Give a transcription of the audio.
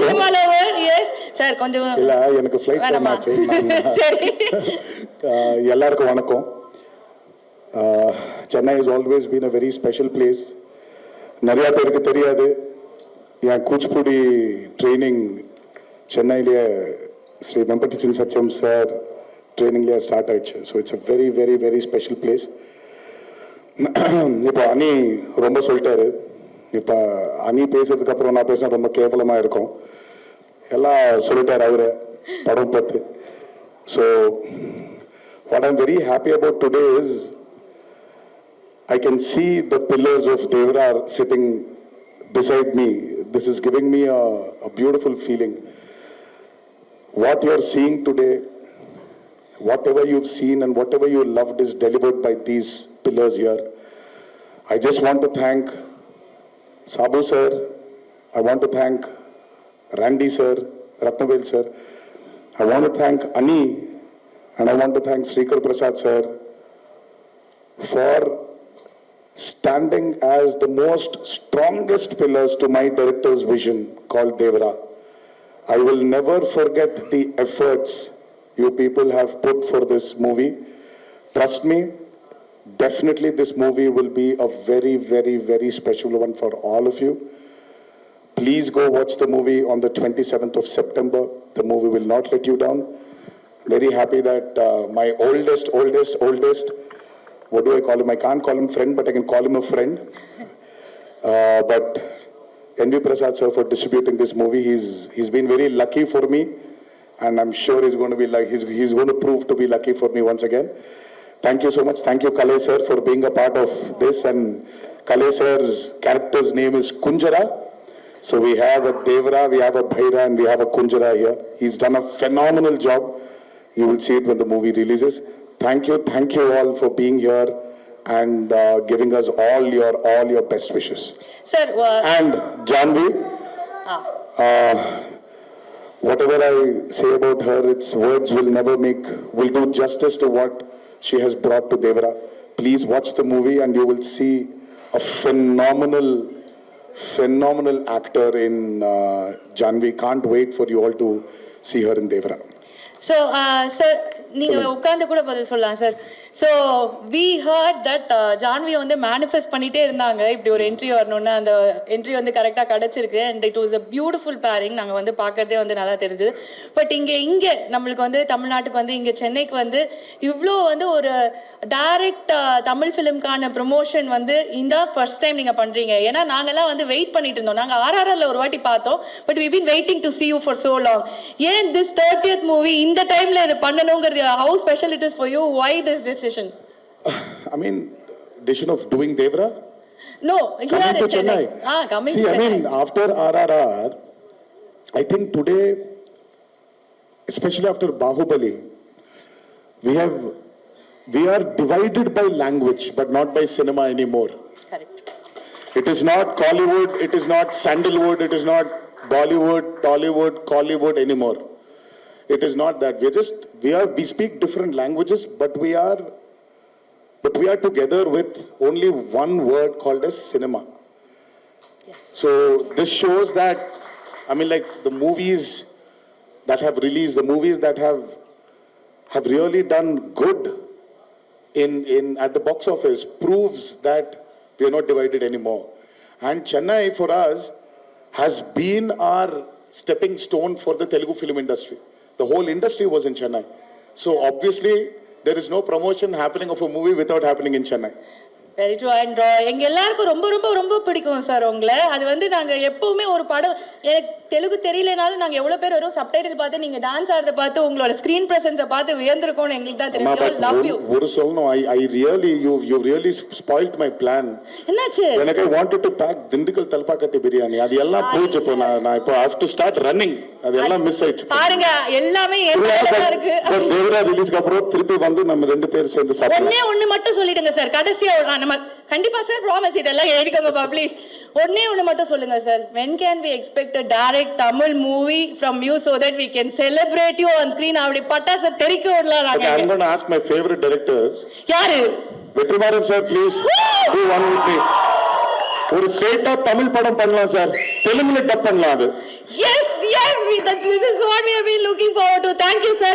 Cinema lower yes sir கொஞ்சம் இல்ல எனக்கு ஃளைட் டைம் ஆச்சு. சரி எல்லாருக்கும் வணக்கம். Chennai has always been a very special place. நிறைய பேருக்கு தெரியாது, என் கூச்சிப்புடி ட்ரைனிங் சென்னையிலேயே ஸ்ரீ வெங்கடேசன் சத்யம் சார் ட்ரைனிங்லேயே ஸ்டார்ட் ஆயிடுச்சு. So it's a very very very special place. இப்போ அனி ரொம்ப சொல்லிட்டாரு. இப்போ அனி பேசுறதுக்கு அப்புறம் நான் பேசினா ரொம்ப கேவலமாக இருக்கும். எல்லாம் சொல்லிட்டார் அவரு படம் பார்த்து. So what I'm very happy about today is I can see the pillars of Devara sitting beside me. This is giving me a beautiful feeling. What you're seeing today, whatever you've seen and whatever you loved is delivered by these pillars here. I just want to thank Sabu sir. I want to thank Randy sir, Ratnavel sir. I want to thank Ani and I want to thank Srikar Prasad sir for standing as the most strongest pillars to my director's vision called Devara. I will never forget the efforts you people have put for this movie. Trust me, definitely this movie will be a very, very, very special one for all of you. Please go watch the movie on the 27th of September. The movie will not let you down. Very happy that my oldest, what do I call him? I can't call him friend, but I can call him a friend. But N.V. Prasad sir for distributing this movie. He's been very lucky for me, and I'm sure he's going to be like he's going to prove to be lucky for me once again. Thank you so much. Thank you, Kalay sir, for being a part of this. And Kalay sir's character's name is Kunjara. So we have a Devara, we have a Bhaira, and we have a Kunjara here. He's done a phenomenal job. You will see it when the movie releases. Thank you all for being here and giving us all your best wishes. Sir, And Janvi, whatever I say about her, its words will do justice to what she has brought to Devara. Please watch the movie and you will see a phenomenal actor in Janvi. Can't wait for you all to see her in Devara. so sir நீங்க உட்கார்ந்து கூட பதில் சொல்லலாம் sir. So we heard that Janhvi வந்து manifest பண்ணிட்டே இருந்தாங்க இப்படி ஒரு என்ட்ரி வரணும்னு. அந்த என்ட்ரி வந்து கரெக்டாக கிடச்சிருக்கு. And it was a beautiful pairing. நாங்கள் வந்து பார்க்கறதே வந்து நல்லா தெரிஞ்சுது. பட் இங்கே நம்மளுக்கு வந்து தமிழ்நாட்டுக்கு வந்து இங்கே சென்னைக்கு வந்து இவ்வளோ வந்து ஒரு டைரக்ட் தமிழ் ஃபிலிம்கான ப்ரொமோஷன் வந்து இந்த ஃபர்ஸ்ட் டைம் நீங்கள் பண்ணுறீங்க. ஏன்னா நாங்கள்லாம் வந்து வெயிட் பண்ணிட்டு இருந்தோம். நாங்கள் RRRல ஒரு வாட்டி பார்த்தோம். But we been waiting to see you for so long. ஏன் திஸ் 30th மூவி இந்த டைமில் இது பண்ணணுங்கிறது how special it is for you? Why this decision? I mean, decision of doing Devara? No, coming to Chennai. Coming See, to Chennai. I mean, after RRR, I think today, especially after Bahubali, we are divided by language, but not by cinema anymore. Correct. It is not Collywood, it is not Sandalwood, it is not Bollywood, Tollywood, Collywood anymore. It is not that. We speak different languages, but we are together with only one word called as cinema. Yes. So this shows that, I mean, like the movies that have released, the movies that have really done good at the box office proves that we are not divided anymore. And Chennai for us has been our stepping stone for the Telugu film industry. The whole industry was in Chennai. So obviously there is no promotion happening of a movie without happening in Chennai. Very true. And எங்க எல்லாருக்கும் ரொம்ப ரொம்ப ரொம்ப பிடிக்கும் sir உங்களை. அது வந்து நாங்கள் எப்பவுமே ஒரு படம் எனக்கு தெலுங்கு தெரியலனாலும் நாங்கள் எவ்வளோ பேர் வரும் சப்டைட்டில் பார்த்து நீங்கள் டான்ஸ் ஆடுறத பார்த்து உங்களோட ஸ்க்ரீன் பிரசன்ஸை பார்த்து வியந்திருக்கோம்னு எங்களுக்கு தான் தெரியும். Love you. ஒரு சொல்லணும், I really you really spoiled my plan. என்னாச்சு? எனக்கு I wanted to pack Dindigul தல்பாக்கட்டி biryani. அது எல்லாம் போயிடுச்சு. இப்போ நான் இப்போ I have to start running. அது எல்லாம் மிஸ் ஆயிடுச்சு. பாருங்க எல்லாமே ஏற்கனவே இருக்கு. தேவரா ரிலீஸ்க்கு அப்புறம் திருப்பி வந்து நம்ம ரெண்டு பேர் சேர்ந்து சாப்பிடலாம். ஒண்ணே மட்டும் சொல்லிடுங்க சார். கடைசியா நம்ம கண்டிப்பா சார் ப்ராமிஸ் இதெல்லாம் எழுதிக்கோங்க ப்ளீஸ். ஒண்ணே மட்டும் சொல்லுங்க sir. when can we expect a direct Tamil movie from you so that we can celebrate you on screen? அப்படி பட்டாசு தெறிக்க விடலாம். Okay, I'm going to ask my favorite director. யாரு? Vetrimaran sir, please do one with me. ஒரு ஸ்ட்ரெயிட்டா தமிழ் படம் பண்ணலாம் sir, தெலுங்குல டப் பண்ணலாம் அது. Yes, this is what we have been looking forward to. Thank you, sir.